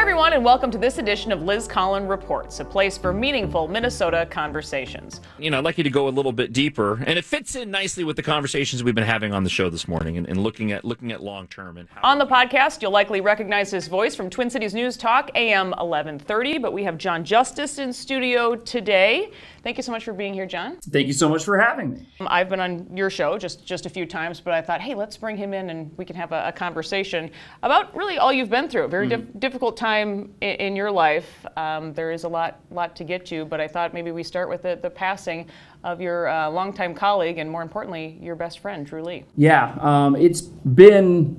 everyone, and welcome to this edition of Liz Collin Reports, a place for meaningful Minnesota conversations. You know, I'd like you to go a little bit deeper, and it fits in nicely with the conversations we've been having on the show this morning, and looking at long term. And on the podcast, you'll likely recognize his voice from Twin Cities News Talk, AM 1130, but we have Jon Justice in studio today. Thank you so much for being here, Jon. Thank you so much for having me. I've been on your show just a few times, but I thought, hey, let's bring him in and we can have a conversation about really all you've been through. A very difficult time in your life. There is a lot to get to, but I thought maybe we start with the passing of your longtime colleague and, more importantly, your best friend, Drew Lee. Yeah, it's been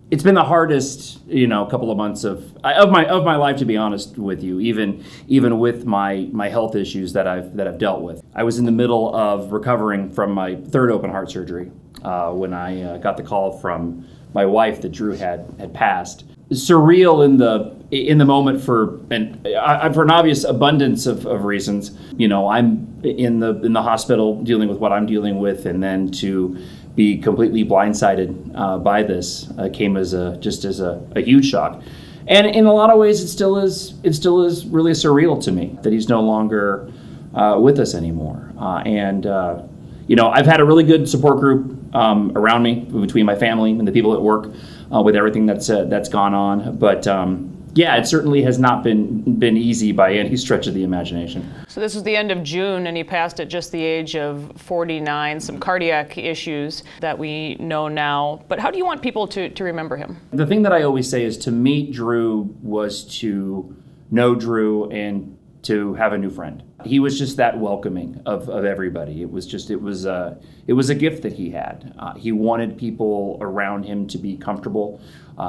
the hardest, couple of months of my life, to be honest with you. Even with my health issues that I've dealt with. I was in the middle of recovering from my third open heart surgery when I got the call from my wife that Drew had passed. Surreal in the moment for an obvious abundance of reasons. I'm in the hospital dealing with what I'm dealing with, and then to be completely blindsided by this came as a huge shock. And in a lot of ways, it still is really surreal to me that he's no longer with us anymore. I've had a really good support group around me, between my family and the people at work, with everything that's gone on. But it certainly has not been easy by any stretch of the imagination. So this was the end of June, and he passed at just the age of 49, some cardiac issues that we know now. But how do you want people to remember him? The thing that I always say is to meet Drew was to know Drew and to have a new friend. He was just that welcoming of everybody. It was a gift that he had. He wanted people around him to be comfortable.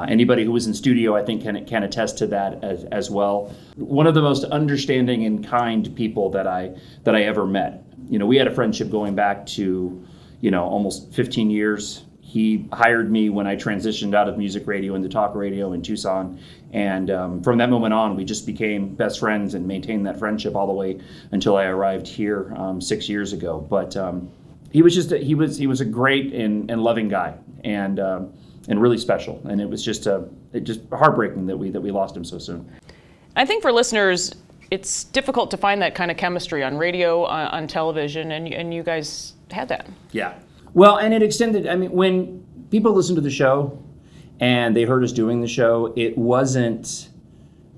Anybody who was in studio, I think, can attest to that as well. One of the most understanding and kind people that I ever met. We had a friendship going back to, almost 15 years. He hired me when I transitioned out of music radio into talk radio in Tucson. And from that moment on, we just became best friends and maintained that friendship all the way until I arrived here 6 years ago. But he was a great and loving guy, and really special. And it was just heartbreaking that we lost him so soon. I think for listeners, it's difficult to find that kind of chemistry on radio, on television, and you guys had that. Yeah. Well, and it extended. I mean, when people listened to the show and they heard us doing the show, it wasn't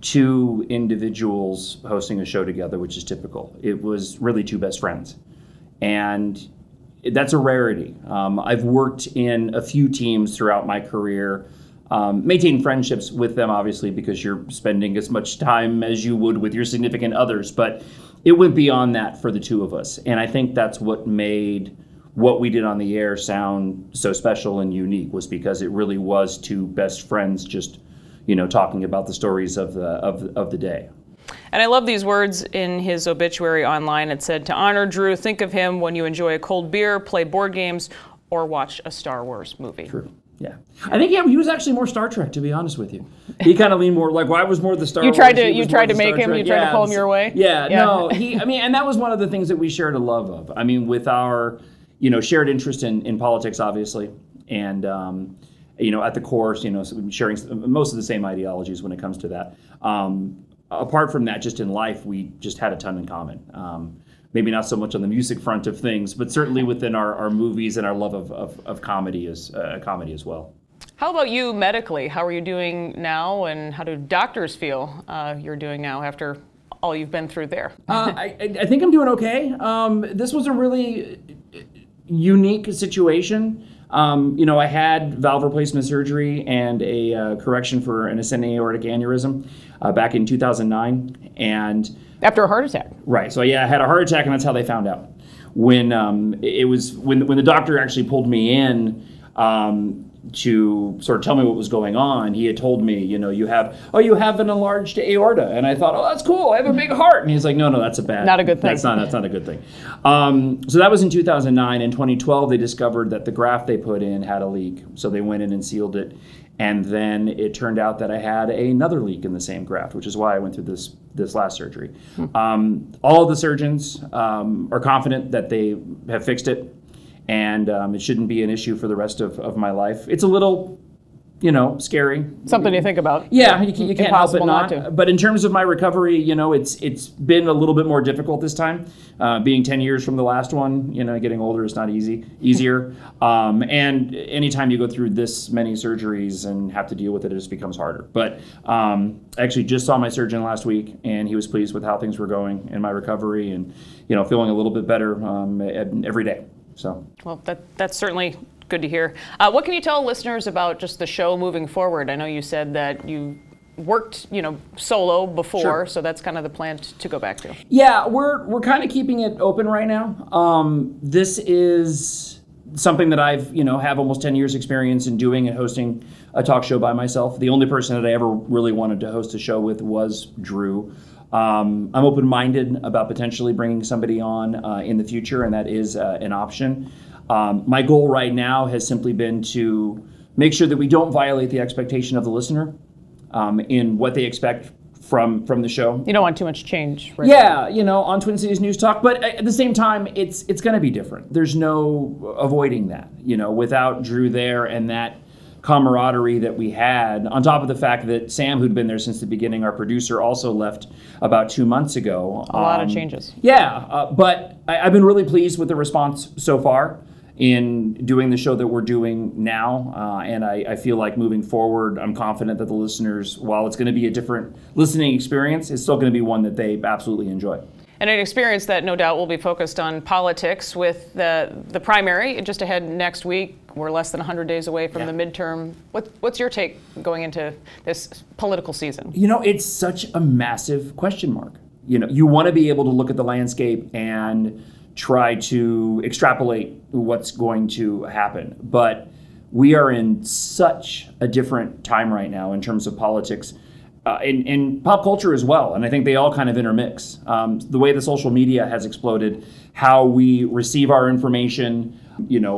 two individuals hosting a show together, which is typical. It was really two best friends. And that's a rarity. I've worked in a few teams throughout my career, maintain friendships with them, obviously, because you're spending as much time as you would with your significant others. But it went beyond that for the two of us. And I think that's what made what we did on the air sound so special and unique, was because it really was two best friends just, talking about the stories of the day. And I love these words in his obituary online. It said, "To honor Drew, think of him when you enjoy a cold beer, play board games, or watch a Star Wars movie." True. Yeah. I think he was actually more Star Trek, to be honest with you. He kind of leaned more I was more the Star Wars. You tried to make him, you tried to pull him your way? Yeah. No, and that was one of the things that we shared a love of. I mean, with our shared interest in politics, obviously, and at the core, sharing most of the same ideologies when it comes to that. Apart from that, just in life, we just had a ton in common. Maybe not so much on the music front of things, but certainly within our movies and our love of comedy as well. How about you medically? How are you doing now, and how do doctors feel you're doing now after all you've been through there? I think I'm doing okay. This was a really unique situation. I had valve replacement surgery and a correction for an ascending aortic aneurysm back in 2009, and after a heart attack. Right. So I had a heart attack, and that's how they found out. When when the doctor actually pulled me in to sort of tell me what was going on, he had told me, you have an enlarged aorta, and I thought, oh, that's cool, I have a big heart, and he's like, no, that's not a good thing. That's not a good thing. So that was in 2009. In 2012, they discovered that the graft they put in had a leak, so they went in and sealed it, and then it turned out that I had another leak in the same graft, which is why I went through this last surgery. All of the surgeons are confident that they have fixed it, and it shouldn't be an issue for the rest of my life. It's a little scary. Something you think about. Yeah, you can't help it not not. to. But in terms of my recovery, it's been a little bit more difficult this time. Being 10 years from the last one, getting older is not easier. And anytime you go through this many surgeries and have to deal with it, it just becomes harder. But I actually just saw my surgeon last week, and he was pleased with how things were going in my recovery, and feeling a little bit better every day. So. Well, that's certainly good to hear. What can you tell listeners about just the show moving forward? I know you said that you worked, solo before, Sure. So that's kind of the plan to go back to. Yeah, we're kind of keeping it open right now. This is something that I've, have almost 10 years experience in doing and hosting a talk show by myself. The only person that I ever really wanted to host a show with was Drew. I'm open-minded about potentially bringing somebody on in the future, and that is an option. My goal right now has simply been to make sure that we don't violate the expectation of the listener in what they expect from the show. You don't want too much change, right? Yeah, on Twin Cities News Talk, but at the same time, it's going to be different. There's no avoiding that, without Drew there and that camaraderie that we had, on top of the fact that Sam, who'd been there since the beginning, our producer, also left about 2 months ago. A lot of changes. Yeah, but I've been really pleased with the response so far in doing the show that we're doing now, and I feel like moving forward, I'm confident that the listeners, while it's going to be a different listening experience, it's still going to be one that they absolutely enjoy. And an experience that no doubt will be focused on politics with the primary just ahead next week. We're less than 100 days away from the midterm. What's your take going into this political season? It's such a massive question mark. You want to be able to look at the landscape and try to extrapolate what's going to happen. But we are in such a different time right now in terms of politics. In pop culture as well, and I think they all kind of intermix. The way the social media has exploded, how we receive our information,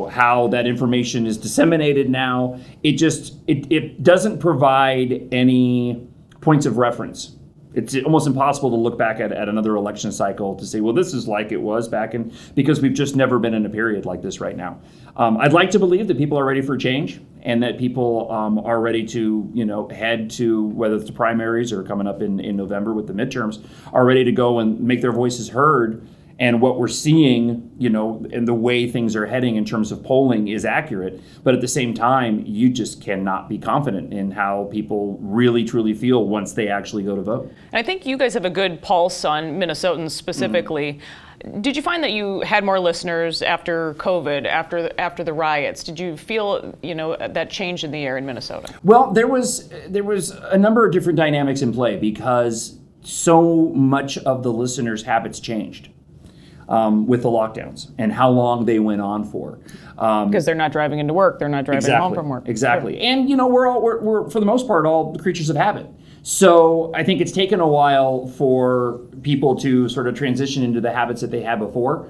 how that information is disseminated now, it doesn't provide any points of reference. It's almost impossible to look back at another election cycle to say, well, this is like it was back in, because we've just never been in a period like this right now. I'd like to believe that people are ready for change and that people are ready to, head to, whether it's the primaries or coming up in November with the midterms, are ready to go and make their voices heard. And what we're seeing, and the way things are heading in terms of polling is accurate. But at the same time, you just cannot be confident in how people really, truly feel once they actually go to vote. And I think you guys have a good pulse on Minnesotans specifically. Mm-hmm. Did you find that you had more listeners after COVID, after the riots? Did you feel, that change in the air in Minnesota? Well, there was a number of different dynamics in play because so much of the listeners' habits changed. With the lockdowns and how long they went on for. Because they're not driving into work, they're not driving home from work. Exactly. Sure. And we're for the most part all creatures of habit. So I think it's taken a while for people to sort of transition into the habits that they had before.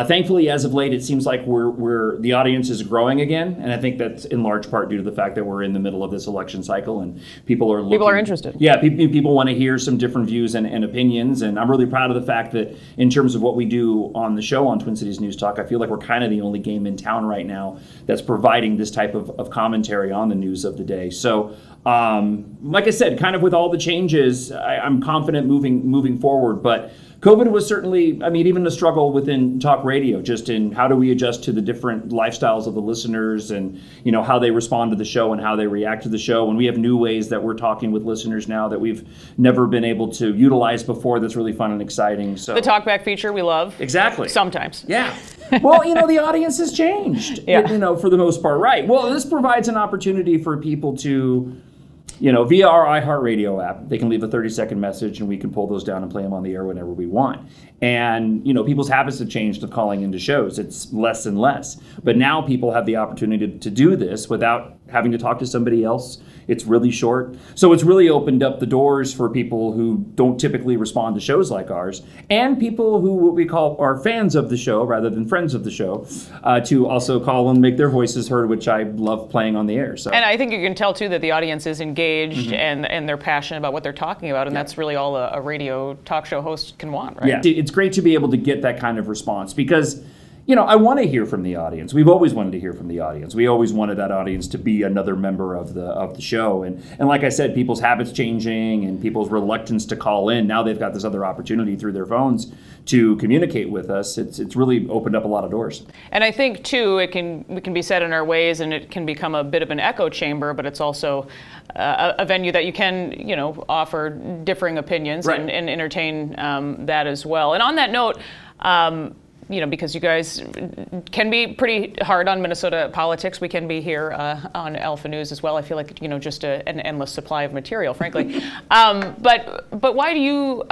Thankfully, as of late, it seems like the audience is growing again, and I think that's in large part due to the fact that we're in the middle of this election cycle and people are interested. Yeah, people want to hear some different views and opinions, and I'm really proud of the fact that in terms of what we do on the show on Twin Cities News Talk, I feel like we're kind of the only game in town right now that's providing this type of commentary on the news of the day. So. Like I said, kind of with all the changes, I'm confident moving forward. But COVID was certainly, even a struggle within talk radio, just in how do we adjust to the different lifestyles of the listeners and, how they respond to the show and how they react to the show. And we have new ways that we're talking with listeners now that we've never been able to utilize before that's really fun and exciting. So the talkback feature we love. Exactly. Sometimes. Yeah. Well, the audience has changed, for the most part. Right. Well, this provides an opportunity for people to, via our iHeartRadio app, they can leave a 30-second message and we can pull those down and play them on the air whenever we want. And, people's habits have changed of calling into shows. It's less and less. But now people have the opportunity to do this without having to talk to somebody else. It's really short. So it's really opened up the doors for people who don't typically respond to shows like ours and people who what we call are fans of the show rather than friends of the show to also call and make their voices heard, which I love playing on the air. So. And I think you can tell, too, that the audience is engaged and they're passionate about what they're talking about. And that's really all a radio talk show host can want, right? Yeah, it's great to be able to get that kind of response because, I want to hear from the audience. We've always wanted to hear from the audience. We always wanted that audience to be another member of the show. And like I said, people's habits changing and people's reluctance to call in. Now they've got this other opportunity through their phones to communicate with us. It's really opened up a lot of doors. And I think too, we can be set in our ways, and it can become a bit of an echo chamber. But it's also a venue that you can, offer differing opinions Right. and entertain that as well. And on that note. Because you guys can be pretty hard on Minnesota politics. We can be here on Alpha News as well. I feel like, just an endless supply of material, frankly. But why do you,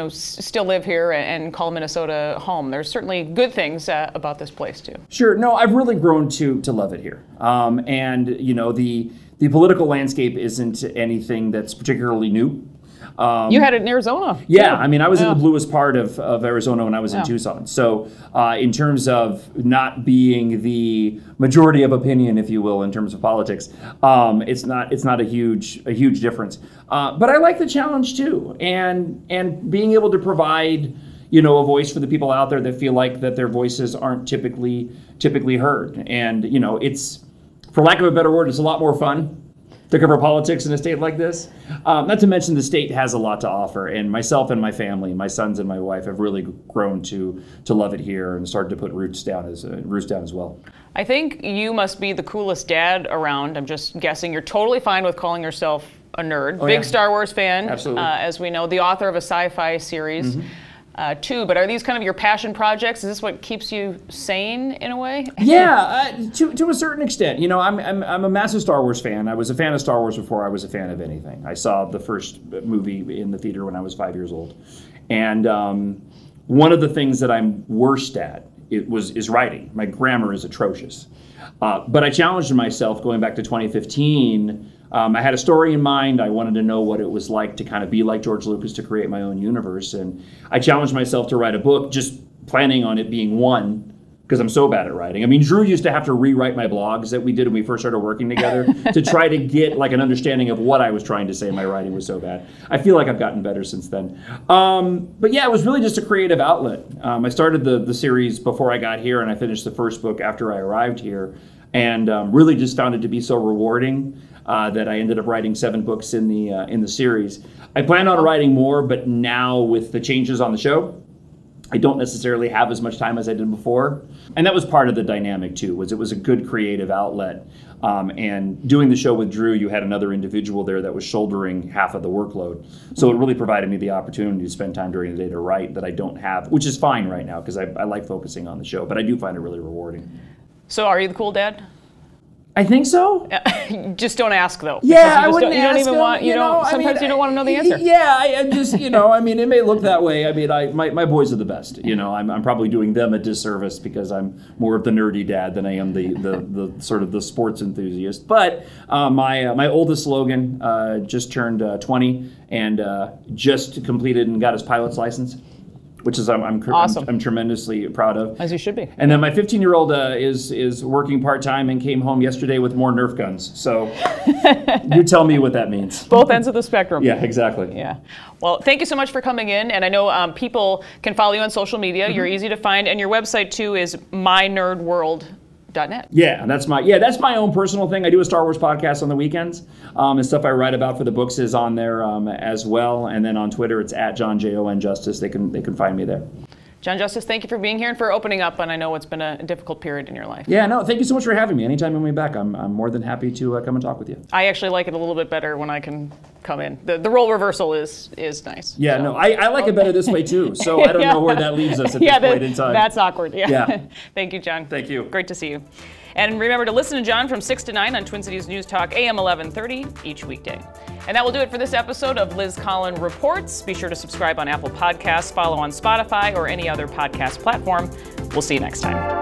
still live here and call Minnesota home? There's certainly good things about this place, too. Sure. No, I've really grown to love it here. The political landscape isn't anything that's particularly new. You had it in Arizona. Yeah, I mean, I was in the bluest part of Arizona when I was in Tucson. So in terms of not being the majority of opinion, if you will, in terms of politics, it's not a huge difference. But I like the challenge too, and being able to provide a voice for the people out there that feel like that their voices aren't typically heard. And it's, for lack of a better word, it's a lot more fun to cover politics in a state like this. Not to mention the state has a lot to offer, and myself and my family, my sons and my wife, have really grown to love it here and started to put roots down as well. I think you must be the coolest dad around. I'm just guessing. You're totally fine with calling yourself a nerd. Oh, Big yeah. Star Wars fan, Absolutely. as we know. The author of a sci-fi series. Too, but are these kind of your passion projects? Is this what keeps you sane in a way? Yeah, to a certain extent. I'm a massive Star Wars fan. I was a fan of Star Wars before I was a fan of anything. I saw the first movie in the theater when I was 5 years old, and one of the things that I'm worst at is writing. My grammar is atrocious, but I challenged myself going back to 2015. I had a story in mind. I wanted to know what it was like to kind of be like George Lucas, to create my own universe. And I challenged myself to write a book, just planning on it being one, because I'm so bad at writing. I mean, Drew used to have to rewrite my blogs that we did when we first started working together to try to get like an understanding of what I was trying to say. My writing was so bad. I feel like I've gotten better since then. But yeah, it was really just a creative outlet. I started the series before I got here, and I finished the first book after I arrived here, and really just found it to be so rewarding. That I ended up writing 7 books in the series. I plan on writing more, but now with the changes on the show, I don't necessarily have as much time as I did before. And that was part of the dynamic too, it was a good creative outlet. And doing the show with Drew, you had another individual there that was shouldering half of the workload. So it really provided me the opportunity to spend time during the day to write that I don't have, which is fine right now because I like focusing on the show, but I do find it really rewarding. So are you the cool dad? I think so. Just don't ask though. Yeah, I wouldn't you don't ask even him, want. You don't. Sometimes you don't want to know the answer. Yeah, I just I mean, it may look that way. I mean, my boys are the best. I'm probably doing them a disservice because I'm more of the nerdy dad than I am the sort of the sports enthusiast. But my oldest Logan just turned 20 and just completed and got his pilot's license, which is Awesome. I'm tremendously proud of. As you should be. And then my 15-year-old is working part-time and came home yesterday with more Nerf guns. So you tell me what that means. Both ends of the spectrum. Yeah, exactly. Yeah. Well, thank you so much for coming in. And I know people can follow you on social media. You're easy to find. And your website, too, is mynerdworld.net. Yeah, that's my own personal thing. I do a Star Wars podcast on the weekends, and stuff I write about for the books is on there as well. And then on Twitter, it's at Jon Justice. They can find me there. Jon Justice, thank you for being here and for opening up. And I know it's been a difficult period in your life. Yeah, no, thank you so much for having me. Anytime I'm back, I'm more than happy to come and talk with you. I actually like it a little bit better when I can come in. The role reversal is nice. Yeah, so. no, I like it better this way too. So I don't know where that leaves us at this point in time. That's awkward. Yeah. Thank you, Jon. Thank you. Great to see you. And remember to listen to Jon from 6 to 9 on Twin Cities News Talk, AM 1130, each weekday. And that will do it for this episode of Liz Collin Reports. Be sure to subscribe on Apple Podcasts, follow on Spotify, or any other podcast platform. We'll see you next time.